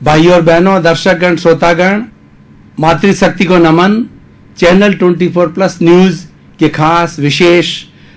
भाई और बहनों, दर्शकगण, श्रोतागण, मातृशक्ति को नमन। चैनल 24+ न्यूज के खास विशेष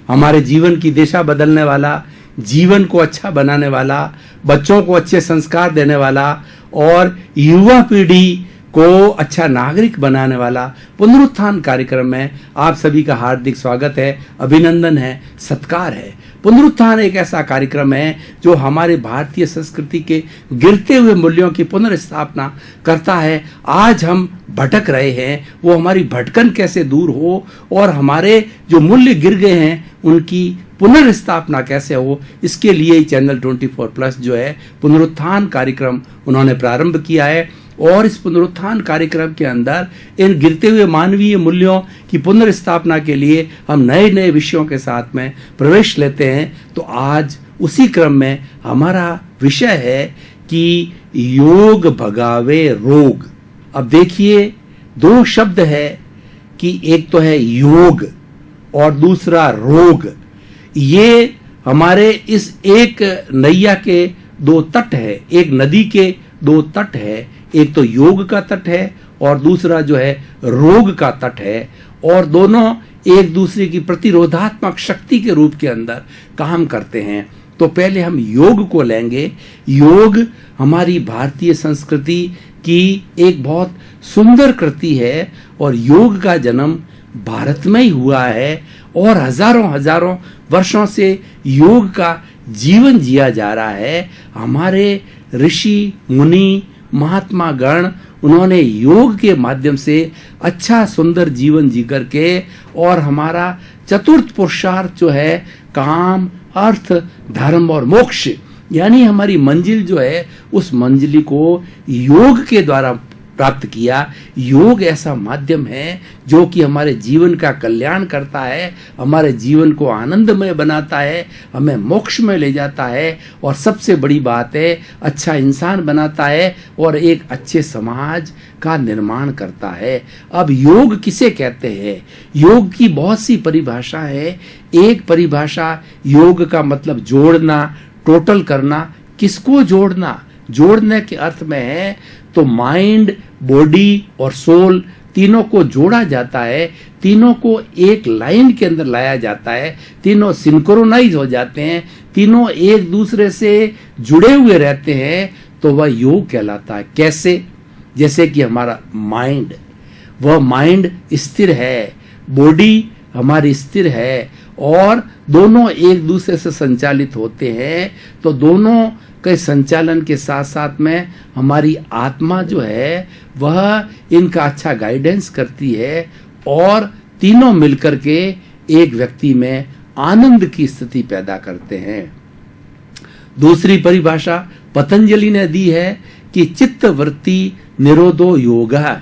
हमारे जीवन की दिशा बदलने वाला, जीवन को अच्छा बनाने वाला, बच्चों को अच्छे संस्कार देने वाला और युवा पीढ़ी को अच्छा नागरिक बनाने वाला पुनरुत्थान कार्यक्रम में आप सभी का हार्दिक स्वागत है, अभिनंदन है, सत्कार है। पुनरुत्थान एक ऐसा कार्यक्रम है जो हमारे भारतीय संस्कृति के गिरते हुए मूल्यों की पुनर्स्थापना करता है। आज हम भटक रहे हैं, वो हमारी भटकन कैसे दूर हो और हमारे जो मूल्य गिर गए हैं उनकी पुनर्स्थापना कैसे हो, इसके लिए चैनल 24+ जो है पुनरुत्थान कार्यक्रम उन्होंने प्रारंभ किया है। और इस पुनरुत्थान कार्यक्रम के अंदर इन गिरते हुए मानवीय मूल्यों की पुनर्स्थापना के लिए हम नए नए विषयों के साथ में प्रवेश लेते हैं। तो आज उसी क्रम में हमारा विषय है कि योग भगावे रोग। अब देखिए, दो शब्द है कि एक तो है योग और दूसरा रोग। ये हमारे इस एक नैया के दो तट है, एक नदी के दो तट है। एक तो योग का तट है और दूसरा जो है रोग का तट है, और दोनों एक दूसरे की प्रतिरोधात्मक शक्ति के रूप के अंदर काम करते हैं। तो पहले हम योग को लेंगे। योग हमारी भारतीय संस्कृति की एक बहुत सुंदर कृति है और योग का जन्म भारत में ही हुआ है और हजारों हजारों वर्षों से योग का जीवन जिया जा रहा है। हमारे ऋषि मुनि महात्मा गण, उन्होंने योग के माध्यम से अच्छा सुंदर जीवन जी करके और हमारा चतुर्थ पुरुषार्थ जो है काम, अर्थ, धर्म और मोक्ष, यानी हमारी मंजिल जो है उस मंजिली को योग के द्वारा प्राप्त किया। योग ऐसा माध्यम है जो कि हमारे जीवन का कल्याण करता है, हमारे जीवन को आनंदमय बनाता है, हमें मोक्ष में ले जाता है और सबसे बड़ी बात है अच्छा इंसान बनाता है और एक अच्छे समाज का निर्माण करता है। अब योग किसे कहते हैं? योग की बहुत सी परिभाषा है। एक परिभाषा योग का मतलब जोड़ना, टोटल करना। किसको जोड़ना? जोड़ने के अर्थ में है तो माइंड, बॉडी और सोल तीनों को जोड़ा जाता है, तीनों को एक लाइन के अंदर लाया जाता है, तीनों सिंक्रोनाइज हो जाते हैं, तीनों एक दूसरे से जुड़े हुए रहते हैं, तो वह योग कहलाता है। कैसे? जैसे कि हमारा माइंड, वह माइंड स्थिर है, बॉडी हमारी स्थिर है और दोनों एक दूसरे से संचालित होते हैं। तो दोनों के संचालन के साथ साथ में हमारी आत्मा जो है वह इनका अच्छा गाइडेंस करती है और तीनों मिलकर के एक व्यक्ति में आनंद की स्थिति पैदा करते हैं। दूसरी परिभाषा पतंजलि ने दी है कि चित्त वृत्ति निरोधो योगः।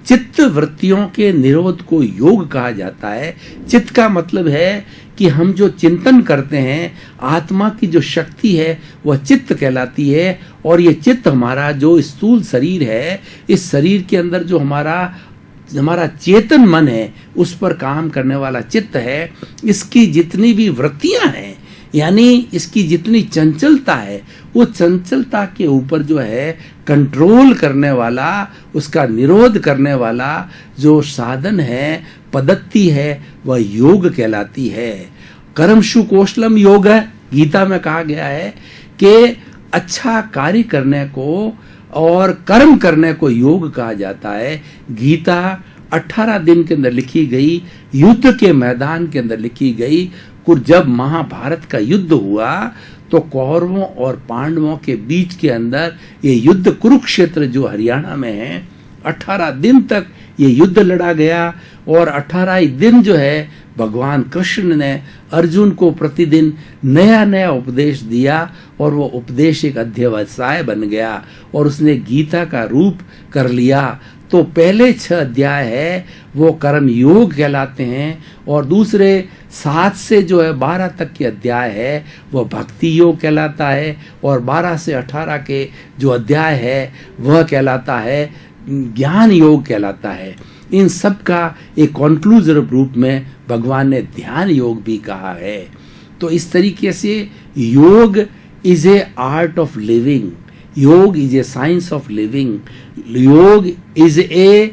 चित्त वृत्तियों के निरोध को योग कहा जाता है। चित्त का मतलब है कि हम जो चिंतन करते हैं, आत्मा की जो शक्ति है वह चित्त कहलाती है। और ये चित्त हमारा जो स्थूल शरीर है, इस शरीर के अंदर जो हमारा चेतन मन है उस पर काम करने वाला चित्त है। इसकी जितनी भी वृत्तियां हैं, यानी इसकी जितनी चंचलता है, वो चंचलता के ऊपर जो है कंट्रोल करने वाला, उसका निरोध करने वाला जो साधन है, पद्धति है, वह योग कहलाती है। कर्मशु कौशलम योग है, गीता में कहा गया है कि अच्छा कार्य करने को और कर्म करने को योग कहा जाता है। गीता 18 दिन के अंदर लिखी गई, युद्ध के मैदान के अंदर लिखी गई। जब महाभारत का युद्ध हुआ तो कौरवों और पांडवों के बीच के अंदर ये युद्ध, कुरुक्षेत्र जो हरियाणा में है, 18 दिन तक ये युद्ध लड़ा गया। और 18 ही दिन जो है भगवान कृष्ण ने अर्जुन को प्रतिदिन नया नया उपदेश दिया और वो उपदेश एक अध्यवसाय बन गया और उसने गीता का रूप कर लिया। तो पहले 6 अध्याय है वो कर्म योग कहलाते हैं और दूसरे 7 से जो है 12 तक के अध्याय है वह भक्ति योग कहलाता है और 12 से 18 के जो अध्याय है वह कहलाता है ज्ञान योग कहलाता है। इन सब का एक कॉन्क्लूसिव रूप में भगवान ने ध्यान योग भी कहा है। तो इस तरीके से yoga is a art of living, yoga is a science of living, yoga is a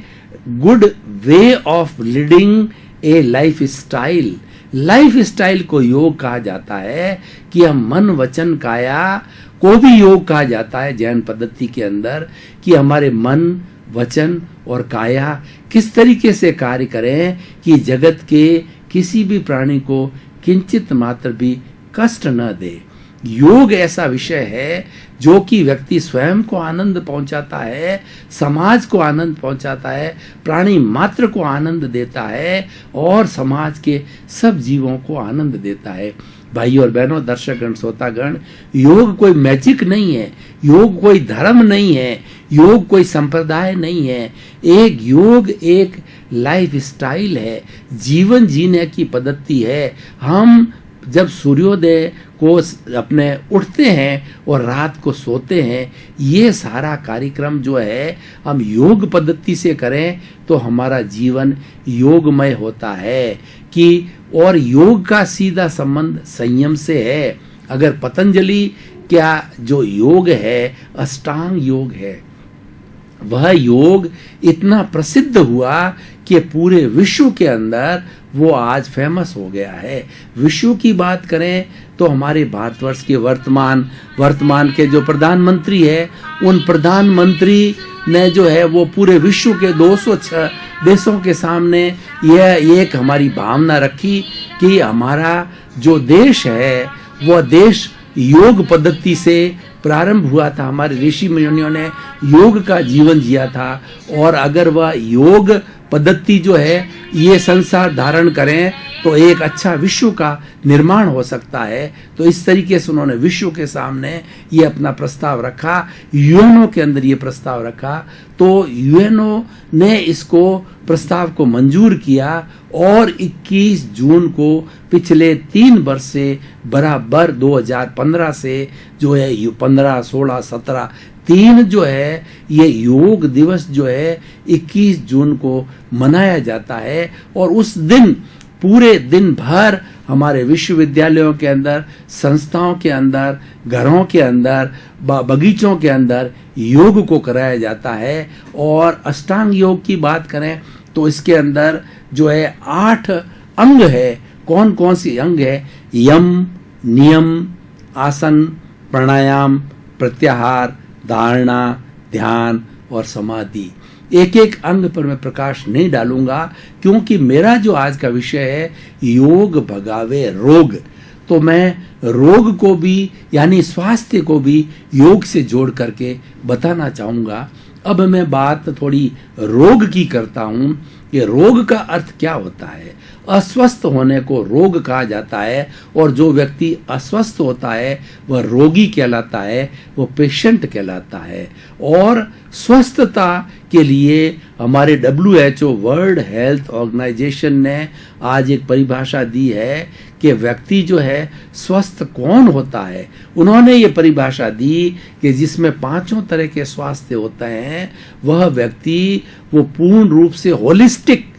good way of leading a life style. Life style को योग कहा जाता है कि हम मन वचन काया को भी योग कहा जाता है जैन पद्धति के अंदर, कि हमारे मन वचन और काया किस तरीके से कार्य करें कि जगत के किसी भी प्राणी को किंचित मात्र भी कष्ट न दे। योग ऐसा विषय है जो कि व्यक्ति स्वयं को आनंद पहुंचाता है, समाज को आनंद पहुंचाता है, प्राणी मात्र को आनंद देता है और समाज के सब जीवों को आनंद देता है। भाई और बहनों, दर्शकगण, श्रोतागण, योग कोई मैजिक नहीं है, योग कोई धर्म नहीं है, योग कोई संप्रदाय नहीं है। योग एक लाइफ स्टाइल है, जीवन जीने की पद्धति है। हम जब सूर्योदय को अपने उठते हैं और रात को सोते हैं, ये सारा कार्यक्रम जो है हम योग पद्धति से करें तो हमारा जीवन योगमय होता है। कि और योग का सीधा संबंध संयम से है। अगर पतंजलि क्या जो योग है अष्टांग योग है, वह योग इतना प्रसिद्ध हुआ कि पूरे विश्व के अंदर वो आज फेमस हो गया है। विश्व की बात करें तो हमारे भारतवर्ष के वर्तमान के जो प्रधानमंत्री है, उन प्रधानमंत्री ने जो है वो पूरे विश्व के 206 देशों के सामने यह एक हमारी भावना रखी कि हमारा जो देश है वह देश योग पद्धति से प्रारंभ हुआ था। हमारे ऋषि मुनियों ने योग का जीवन जिया था और अगर वह योग पद्धति जो है ये संसार धारण करें तो एक अच्छा विश्व का निर्माण हो सकता है। तो इस तरीके से उन्होंने विश्व के सामने ये अपना प्रस्ताव रखा, यूएनओ के अंदर ये प्रस्ताव रखा। तो यूएनओ ने इसको प्रस्ताव को मंजूर किया और 21 जून को पिछले 3 वर्ष से बराबर 2015 से जो है 15, 16, 17 3 जो है ये योग दिवस जो है 21 जून को मनाया जाता है। और उस दिन पूरे दिन भर हमारे विश्वविद्यालयों के अंदर, संस्थाओं के अंदर, घरों के अंदर, बगीचों के अंदर योग को कराया जाता है। और अष्टांग योग की बात करें तो इसके अंदर जो है 8 अंग है। कौन कौन सी अंग है? यम, नियम, आसन, प्राणायाम, प्रत्याहार, धारणा, ध्यान और समाधि। एक एक अंग पर मैं प्रकाश नहीं डालूंगा क्योंकि मेरा जो आज का विषय है योग भगावे रोग, तो मैं रोग को भी यानी स्वास्थ्य को भी योग से जोड़ करके बताना चाहूंगा। अब मैं बात थोड़ी रोग की करता हूं। ये रोग का अर्थ क्या होता है? अस्वस्थ होने को रोग कहा जाता है और जो व्यक्ति अस्वस्थ होता है वह रोगी कहलाता है, वो पेशेंट कहलाता है। और स्वस्थता के लिए हमारे WHO वर्ल्ड हेल्थ ऑर्गेनाइजेशन ने आज एक परिभाषा दी है कि व्यक्ति जो है स्वस्थ कौन होता है। उन्होंने ये परिभाषा दी कि जिसमें 5 तरह के स्वास्थ्य होते हैं वह व्यक्ति वो पूर्ण रूप से होलिस्टिक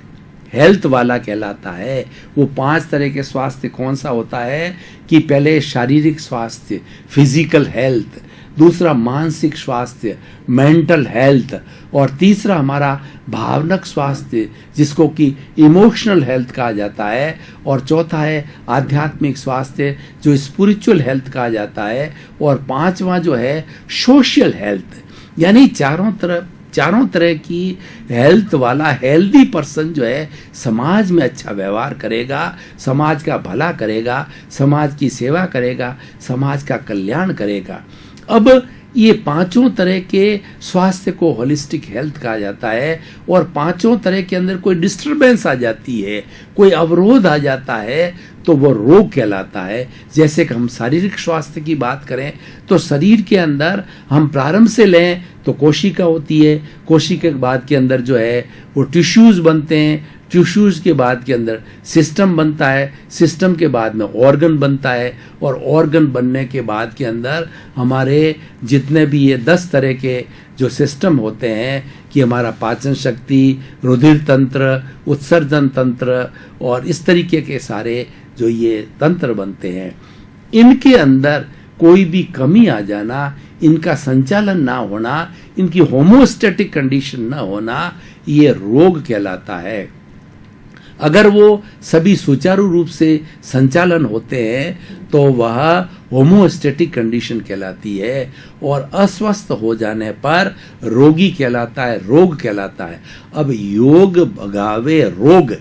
हेल्थ वाला कहलाता है। वो 5 तरह के स्वास्थ्य कौन सा होता है कि पहले शारीरिक स्वास्थ्य, फिजिकल हेल्थ, दूसरा मानसिक स्वास्थ्य, मेंटल हेल्थ, और तीसरा हमारा भावनक स्वास्थ्य जिसको कि इमोशनल हेल्थ कहा जाता है, और चौथा है आध्यात्मिक स्वास्थ्य जो स्पिरिचुअल हेल्थ कहा जाता है, और 5वां जो है सोशल हेल्थ। यानी चारों तरह की हेल्थ वाला हेल्दी पर्सन जो है समाज में अच्छा व्यवहार करेगा, समाज का भला करेगा, समाज की सेवा करेगा, समाज का कल्याण करेगा। अब ये 5 तरह के स्वास्थ्य को होलिस्टिक हेल्थ कहा जाता है। और 5 तरह के अंदर कोई डिस्टरबेंस आ जाती है, कोई अवरोध आ जाता है तो वो रोग कहलाता है। जैसे कि हम शारीरिक स्वास्थ्य की बात करें तो शरीर के अंदर हम प्रारंभ से लें तो कोशिका होती है, कोशिका के बाद के अंदर जो है वो टिश्यूज बनते हैं, टिश्यूज के बाद के अंदर सिस्टम बनता है, सिस्टम के बाद में ऑर्गन बनता है, और ऑर्गन बनने के बाद के अंदर हमारे जितने भी ये 10 तरह के जो सिस्टम होते हैं कि हमारा पाचन शक्ति, रुधिर तंत्र, उत्सर्जन तंत्र और इस तरीके के सारे जो ये तंत्र बनते हैं, इनके अंदर कोई भी कमी आ जाना इनका संचालन ना होना, इनकी होमोस्टैटिक कंडीशन ना होना, ये रोग कहलाता है। अगर वो सभी सुचारू रूप से संचालन होते हैं तो वह होमोस्टैटिक कंडीशन कहलाती है, और अस्वस्थ हो जाने पर रोगी कहलाता है, रोग कहलाता है। अब योग भगावे रोग,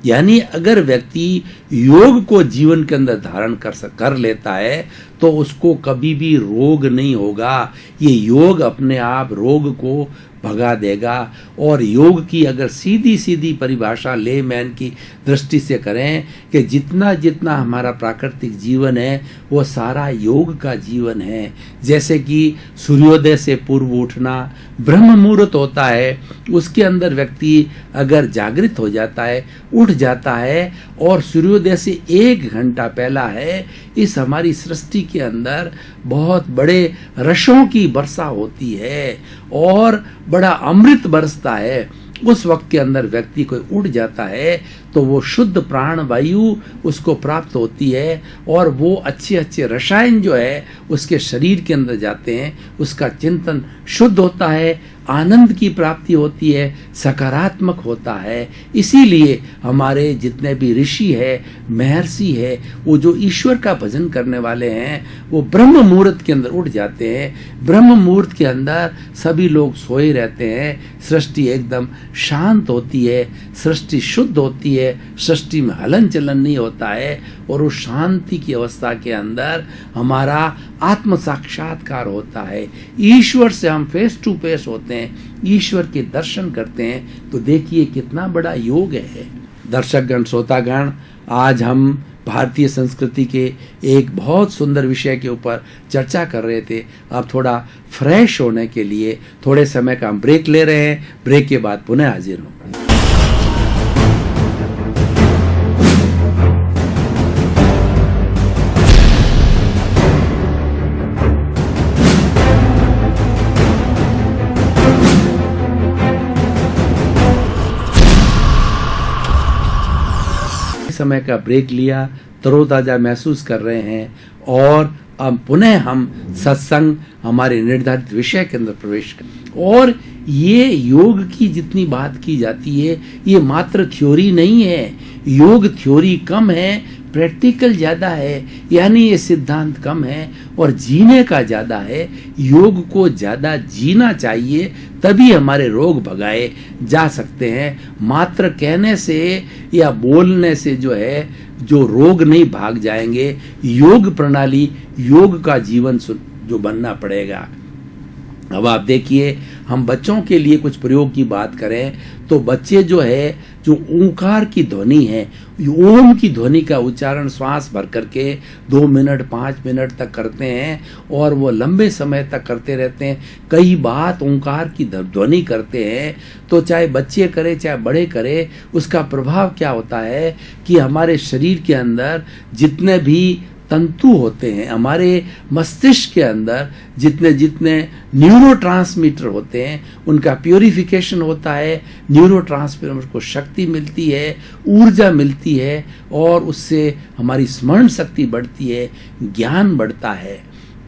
यानी अगर व्यक्ति योग को जीवन के अंदर धारण कर लेता है तो उसको कभी भी रोग नहीं होगा। ये योग अपने आप रोग को भगा देगा। और योग की अगर सीधी सीधी परिभाषा लेमैन की दृष्टि से करें कि जितना जितना हमारा प्राकृतिक जीवन है वो सारा योग का जीवन है। जैसे कि सूर्योदय से पूर्व उठना ब्रह्म मुहूर्त होता है, उसके अंदर व्यक्ति अगर जागृत हो जाता है, उठ जाता है और सूर्योदय से 1 घंटा पहला है, इस हमारी सृष्टि के अंदर बहुत बड़े रसों की वर्षा होती है और बड़ा अमृत बरसता है। उस वक्त के अंदर व्यक्ति को उठ जाता है तो वो शुद्ध प्राण वायु उसको प्राप्त होती है और वो अच्छे अच्छे रसायन जो है उसके शरीर के अंदर जाते हैं, उसका चिंतन शुद्ध होता है, आनंद की प्राप्ति होती है, सकारात्मक होता है। इसीलिए हमारे जितने भी ऋषि है, महर्षि है, वो जो ईश्वर का भजन करने वाले हैं वो ब्रह्म मुहूर्त के अंदर उठ जाते हैं। ब्रह्म मुहूर्त के अंदर सभी लोग सोए रहते हैं, सृष्टि एकदम शांत होती है, सृष्टि शुद्ध होती है, सृष्टि में हलन चलन नहीं होता है और उस शांति की अवस्था के अंदर हमारा आत्म साक्षात्कार होता है। ईश्वर से हम फेस टू फेस होते हैं, ईश्वर के दर्शन करते हैं। तो देखिए कितना बड़ा योग है। दर्शकगण, श्रोतागण, आज हम भारतीय संस्कृति के एक बहुत सुंदर विषय के ऊपर चर्चा कर रहे थे। अब थोड़ा फ्रेश होने के लिए थोड़े समय का हम ब्रेक ले रहे हैं। ब्रेक के बाद पुनः हाजिर होंगे। समय का ब्रेक लिया, तरोताजा महसूस कर रहे हैं और अब पुनः हम सत्संग हमारे निर्धारित विषय के अंदर प्रवेश करें। और ये योग की जितनी बात की जाती है ये मात्र थ्योरी नहीं है, योग थ्योरी कम है, प्रैक्टिकल ज़्यादा है, यानी ये सिद्धांत कम है और जीने का ज़्यादा है। योग को ज़्यादा जीना चाहिए, तभी हमारे रोग भगाए जा सकते हैं। मात्र कहने से या बोलने से जो है जो रोग नहीं भाग जाएंगे। योग प्रणाली, योग का जीवन जो बनना पड़ेगा। अब आप देखिए, हम बच्चों के लिए कुछ प्रयोग की बात करें तो बच्चे जो है जो ओंकार की ध्वनि है, ओम की ध्वनि का उच्चारण श्वास भर करके 2 मिनट 5 मिनट तक करते हैं और वो लंबे समय तक करते रहते हैं। कई बात ओंकार की ध्वनि करते हैं तो चाहे बच्चे करे चाहे बड़े करे, उसका प्रभाव क्या होता है कि हमारे शरीर के अंदर जितने भी तंतु होते हैं, हमारे मस्तिष्क के अंदर जितने जितने न्यूरोट्रांसमीटर होते हैं उनका प्योरिफिकेशन होता है। न्यूरोट्रांसमीटर को शक्ति मिलती है, ऊर्जा मिलती है और उससे हमारी स्मरण शक्ति बढ़ती है, ज्ञान बढ़ता है।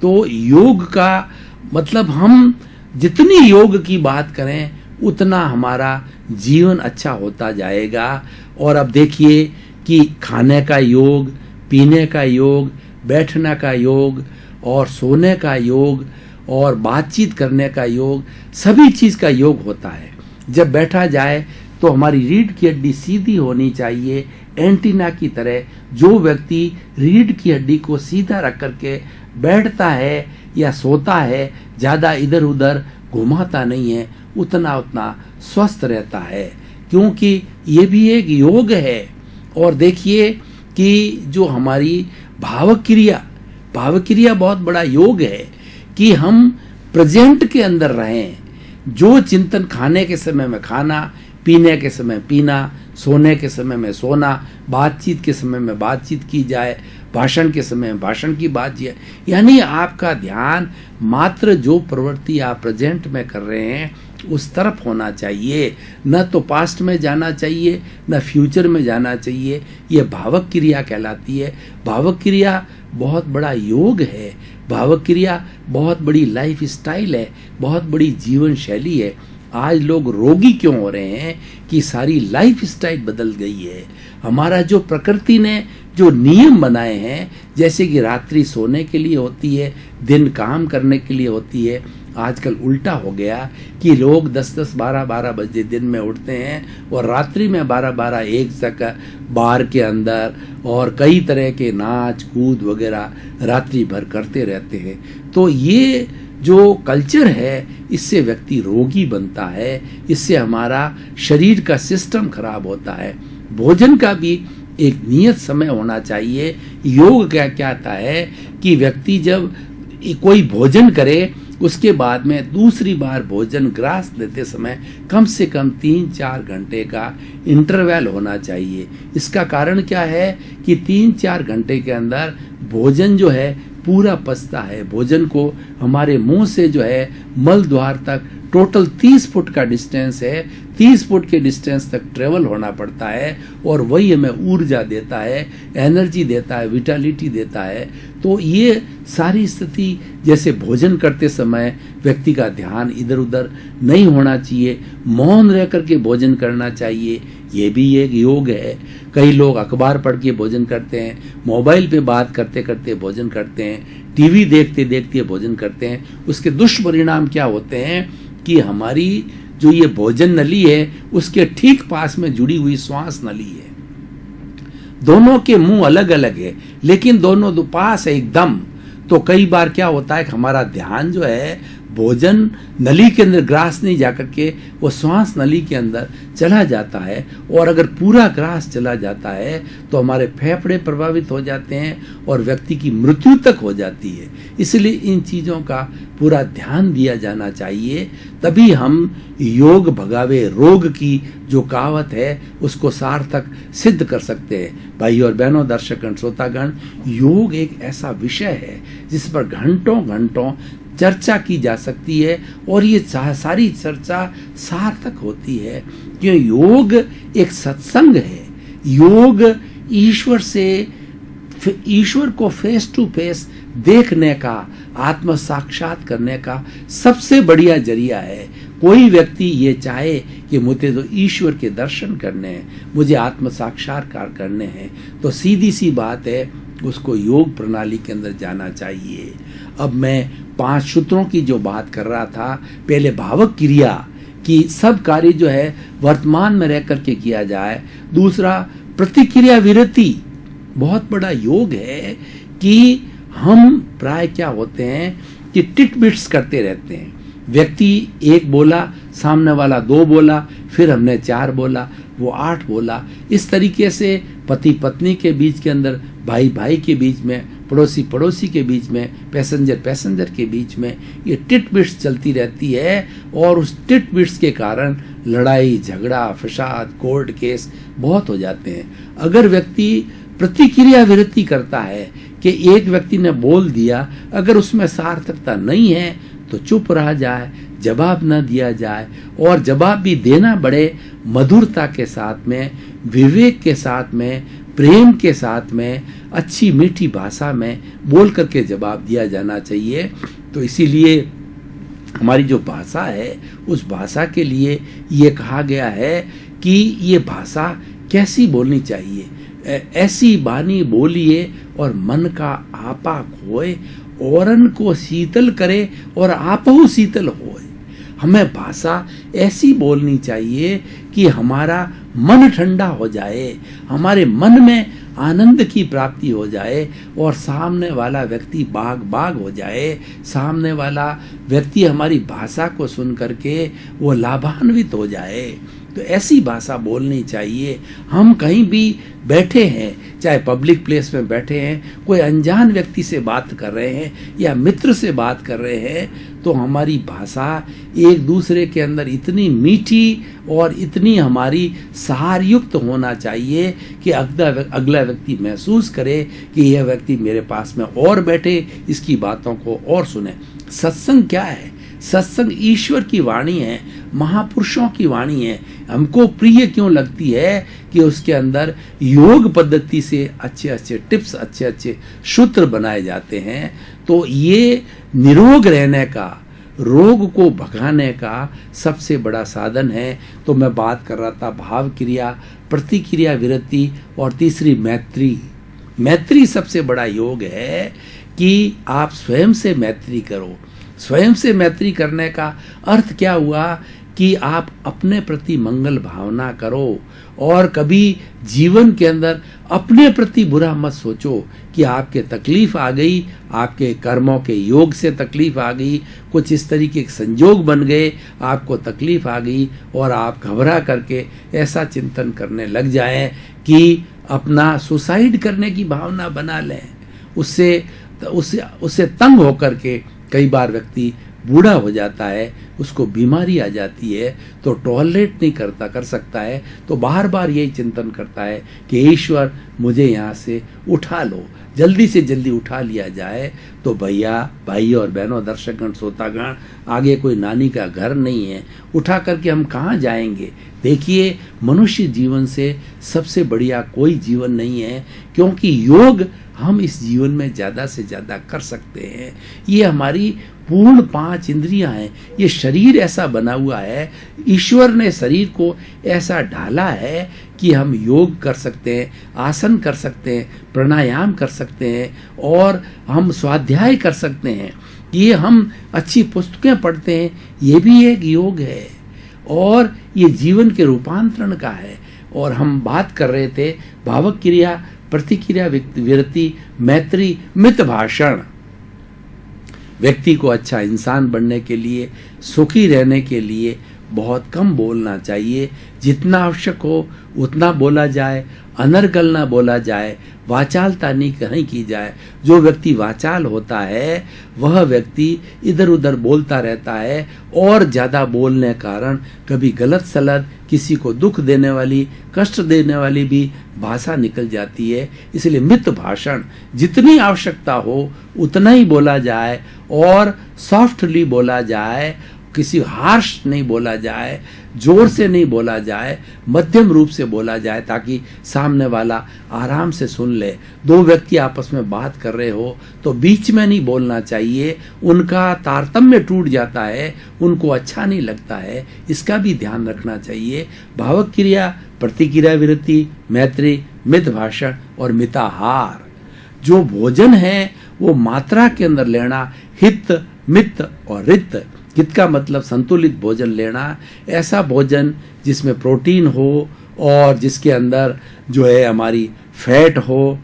तो योग का मतलब हम जितनी योग की बात करें उतना हमारा जीवन अच्छा होता जाएगा। और अब देखिए कि खाने का योग, पीने का योग, बैठने का योग और सोने का योग और बातचीत करने का योग, सभी चीज़ का योग होता है। जब बैठा जाए तो हमारी रीढ़ की हड्डी सीधी होनी चाहिए, एंटीना की तरह। जो व्यक्ति रीढ़ की हड्डी को सीधा रख करके बैठता है या सोता है, ज़्यादा इधर उधर घुमाता नहीं है, उतना उतना स्वस्थ रहता है, क्योंकि ये भी एक योग है। और देखिए कि जो हमारी भावक क्रिया बहुत बड़ा योग है कि हम प्रेजेंट के अंदर रहें। जो चिंतन खाने के समय में खाना, पीने के समय पीना, सोने के समय में सोना, बातचीत के समय में बातचीत की जाए, भाषण के समय में भाषण की बात जाए, यानी आपका ध्यान मात्र जो प्रवृत्ति आप प्रेजेंट में कर रहे हैं उस तरफ होना चाहिए, न तो पास्ट में जाना चाहिए न फ्यूचर में जाना चाहिए। ये भावक क्रिया कहलाती है। भावक क्रिया बहुत बड़ा योग है, भावक क्रिया बहुत बड़ी लाइफ स्टाइल है, बहुत बड़ी जीवन शैली है। आज लोग रोगी क्यों हो रहे हैं कि सारी लाइफ स्टाइल बदल गई है। हमारा जो प्रकृति ने जो नियम बनाए हैं, जैसे कि रात्रि सोने के लिए होती है, दिन काम करने के लिए होती है, आजकल उल्टा हो गया कि लोग 10-10, 12-12 बजे दिन में उठते हैं और रात्रि में 12-12, 1 तक बार के अंदर और कई तरह के नाच कूद वगैरह रात्रि भर करते रहते हैं। तो ये जो कल्चर है, इससे व्यक्ति रोगी बनता है, इससे हमारा शरीर का सिस्टम खराब होता है। भोजन का भी एक नियत समय होना चाहिए। योग क्या कहता है कि व्यक्ति जब कोई भोजन करे उसके बाद में दूसरी बार भोजन ग्रास लेते समय कम से कम 3-4 घंटे का इंटरवल होना चाहिए। इसका कारण क्या है कि 3-4 घंटे के अंदर भोजन जो है पूरा पचता है। भोजन को हमारे मुंह से जो है मल द्वार तक टोटल 30 फुट का डिस्टेंस है, 30 फुट के डिस्टेंस तक ट्रेवल होना पड़ता है और वही हमें ऊर्जा देता है, एनर्जी देता है, विटालिटी देता है। तो ये सारी स्थिति, जैसे भोजन करते समय व्यक्ति का ध्यान इधर उधर नहीं होना चाहिए, मौन रह करके भोजन करना चाहिए, ये भी एक योग है। कई लोग अखबार पढ़ के भोजन करते हैं, मोबाइल पे बात करते करते भोजन करते हैं, टीवी देखते देखते भोजन करते हैं। उसके दुष्परिणाम क्या होते हैं कि हमारी जो ये भोजन नली है उसके ठीक पास में जुड़ी हुई श्वास नली है। दोनों के मुंह अलग अलग है लेकिन दोनों दो पास है एकदम। तो कई बार क्या होता है कि हमारा ध्यान जो है भोजन नली के अंदर ग्रास नहीं जाकर के वो श्वास नली के अंदर चला जाता है, और अगर पूरा ग्रास चला जाता है तो हमारे फेफड़े प्रभावित हो जाते हैं और व्यक्ति की मृत्यु तक हो जाती है। इसलिए इन चीज़ों का पूरा ध्यान दिया जाना चाहिए, तभी हम योग भगावे रोग की जो कहावत है उसको सार्थक सिद्ध कर सकते हैं। भाई और बहनों, दर्शकगण, श्रोतागण, योग एक ऐसा विषय है जिस पर घंटों घंटों चर्चा की जा सकती है और ये सारी चर्चा सार्थक होती है क्यों योग एक सत्संग है। योग ईश्वर को फेस टू फेस देखने का, आत्म साक्षात करने का सबसे बढ़िया जरिया है। कोई व्यक्ति ये चाहे कि मुझे तो ईश्वर के दर्शन करने हैं, मुझे आत्म साक्षात्कार करने हैं, तो सीधी सी बात है उसको योग प्रणाली के अंदर जाना चाहिए। अब मैं 5 सूत्रों की जो बात कर रहा था, पहले भावक क्रिया कि सब कार्य जो है वर्तमान में रह करके किया जाए। दूसरा प्रतिक्रिया विरति, बहुत बड़ा योग है कि हम प्राय क्या होते हैं कि टिट बिट्स करते रहते हैं। व्यक्ति 1 बोला, सामने वाला 2 बोला, फिर हमने 4 बोला, वो 8 बोला। इस तरीके से पति पत्नी के बीच के अंदर, भाई भाई के बीच में, पड़ोसी पड़ोसी के बीच में, पैसेंजर पैसेंजर के बीच में ये टिट बिट्स चलती रहती है और उस टिट बिट्स के कारण लड़ाई झगड़ा फसाद कोर्ट केस बहुत हो जाते हैं। अगर व्यक्ति प्रतिक्रिया विरति करता है कि एक व्यक्ति ने बोल दिया, अगर उसमें सार्थकता नहीं है तो चुप रहा जाए, जवाब न दिया जाए, और जवाब भी देना बड़े मधुरता के साथ में, विवेक के साथ में, प्रेम के साथ में, अच्छी मीठी भाषा में बोल करके जवाब दिया जाना चाहिए। तो इसीलिए हमारी जो भाषा है उस भाषा के लिए ये कहा गया है कि ये भाषा कैसी बोलनी चाहिए। ऐसी बानी बोलिए और मन का आपा खोए, औरन को शीतल करे और आपहु शीतल होए। हमें भाषा ऐसी बोलनी चाहिए कि हमारा मन ठंडा हो जाए, हमारे मन में आनंद की प्राप्ति हो जाए और सामने वाला व्यक्ति बाग बाग हो जाए। सामने वाला व्यक्ति हमारी भाषा को सुन करके वो लाभान्वित हो जाए। तो ऐसी भाषा बोलनी चाहिए। हम कहीं भी बैठे हैं, चाहे पब्लिक प्लेस में बैठे हैं, कोई अनजान व्यक्ति से बात कर रहे हैं या मित्र से बात कर रहे हैं, तो हमारी भाषा एक दूसरे के अंदर इतनी मीठी और इतनी हमारी सहारयुक्त होना चाहिए कि अगला व्यक्ति महसूस करे कि यह व्यक्ति मेरे पास में और बैठे, इसकी बातों को और सुने। सत्संग क्या है? सत्संग ईश्वर की वाणी है, महापुरुषों की वाणी है। हमको प्रिय क्यों लगती है कि उसके अंदर योग पद्धति से अच्छे अच्छे टिप्स, अच्छे अच्छे सूत्र बनाए जाते हैं। तो ये निरोग रहने का, रोग को भगाने का सबसे बड़ा साधन है। तो मैं बात कर रहा था भाव क्रिया, प्रतिक्रिया विरति और तीसरी मैत्री। मैत्री सबसे बड़ा योग है कि आप स्वयं से मैत्री करो। स्वयं से मैत्री करने का अर्थ क्या हुआ कि आप अपने प्रति मंगल भावना करो और कभी जीवन के अंदर अपने प्रति बुरा मत सोचो कि आपके तकलीफ आ गई, आपके कर्मों के योग से तकलीफ आ गई, कुछ इस तरीके के संजोग बन गए, आपको तकलीफ आ गई और आप घबरा करके ऐसा चिंतन करने लग जाएं कि अपना सुसाइड करने की भावना बना लें। उससे तंग होकर के कई बार व्यक्ति बूढ़ा हो जाता है, उसको बीमारी आ जाती है, तो टॉलरेट नहीं कर सकता है, तो बार बार यही चिंतन करता है कि ईश्वर मुझे यहाँ से उठा लो, जल्दी से जल्दी उठा लिया जाए। तो भैया, भाई और बहनों, दर्शकगण, श्रोतागण, आगे कोई नानी का घर नहीं है, उठा करके हम कहाँ जाएंगे। देखिए, मनुष्य जीवन से सबसे बढ़िया कोई जीवन नहीं है, क्योंकि योग हम इस जीवन में ज़्यादा से ज़्यादा कर सकते हैं। ये हमारी पूर्ण 5 इंद्रियां हैं। ये शरीर ऐसा बना हुआ है, ईश्वर ने शरीर को ऐसा ढाला है कि हम योग कर सकते हैं, आसन कर सकते हैं, प्राणायाम कर सकते हैं और हम स्वाध्याय कर सकते हैं। ये हम अच्छी पुस्तकें पढ़ते हैं, ये भी एक योग है और ये जीवन के रूपांतरण का है। और हम बात कर रहे थे भावक क्रिया, प्रतिक्रिया विरति, मैत्री, मित भाषण। व्यक्ति को अच्छा इंसान बनने के लिए, सुखी रहने के लिए बहुत कम बोलना चाहिए। जितना आवश्यक हो उतना बोला जाए, अनर्गल ना बोला जाए, वाचालता नहीं की जाए। जो व्यक्ति वाचाल होता है वह व्यक्ति इधर उधर बोलता रहता है और ज़्यादा बोलने कारण कभी गलत सलत, किसी को दुख देने वाली, कष्ट देने वाली भी भाषा निकल जाती है। इसलिए मित भाषण, जितनी आवश्यकता हो उतना ही बोला जाए और सॉफ्टली बोला जाए, किसी हार्श नहीं बोला जाए, जोर से नहीं बोला जाए, मध्यम रूप से बोला जाए ताकि सामने वाला आराम से सुन ले। 2 व्यक्ति आपस में बात कर रहे हो तो बीच में नहीं बोलना चाहिए, उनका तारतम्य टूट जाता है, उनको अच्छा नहीं लगता है, इसका भी ध्यान रखना चाहिए। भावक क्रिया, प्रतिक्रिया विरति, मैत्री, मित भाषण और मिताहार। जो भोजन है वो मात्रा के अंदर लेना, हित, मित और रित। हित का मतलब संतुलित भोजन लेना, ऐसा भोजन जिसमें प्रोटीन हो और जिसके अंदर जो है हमारी फैट हो,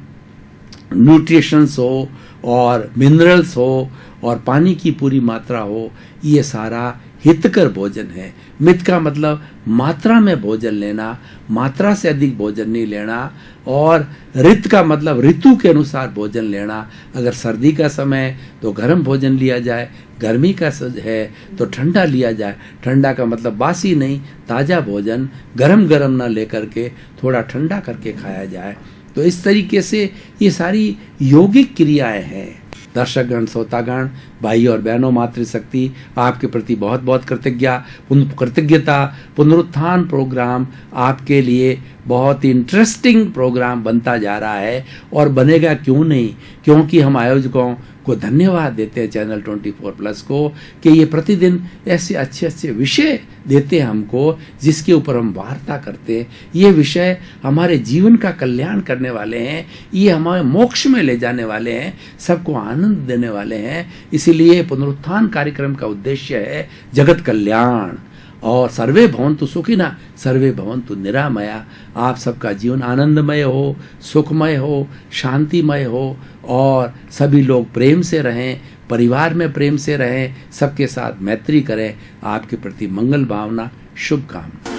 न्यूट्रिशंस हो और मिनरल्स हो और पानी की पूरी मात्रा हो। ये सारा हितकर भोजन है। मित का मतलब मात्रा में भोजन लेना, मात्रा से अधिक भोजन नहीं लेना। और ऋत का मतलब ऋतु के अनुसार भोजन लेना। अगर सर्दी का समय तो गर्म भोजन लिया जाए, गर्मी का है तो ठंडा लिया जाए। ठंडा का मतलब बासी नहीं, ताज़ा भोजन गरम गरम ना लेकर के थोड़ा ठंडा करके खाया जाए। तो इस तरीके से ये सारी यौगिक क्रियाएं हैं। दर्शकगण, श्रोतागण, भाई और बहनों, मातृशक्ति आपके प्रति बहुत बहुत कृतज्ञता। पुनरुत्थान प्रोग्राम आपके लिए बहुत इंटरेस्टिंग प्रोग्राम बनता जा रहा है और बनेगा क्यों नहीं, क्योंकि हम आयोजकों को धन्यवाद देते हैं चैनल 24+ को कि ये प्रतिदिन ऐसे अच्छे अच्छे विषय देते हैं हमको, जिसके ऊपर हम वार्ता करते हैं। ये विषय हमारे जीवन का कल्याण करने वाले हैं, ये हमारे मोक्ष में ले जाने वाले हैं, सबको आनंद देने वाले हैं। इसीलिए पुनरुत्थान कार्यक्रम का उद्देश्य है जगत कल्याण। और सर्वे भवन्तु सुखिनः, सर्वे भवन्तु निरामया। आप सबका जीवन आनंदमय हो, सुखमय हो, शांतिमय हो और सभी लोग प्रेम से रहें, परिवार में प्रेम से रहें, सबके साथ मैत्री करें। आपके प्रति मंगल भावना, शुभकामना।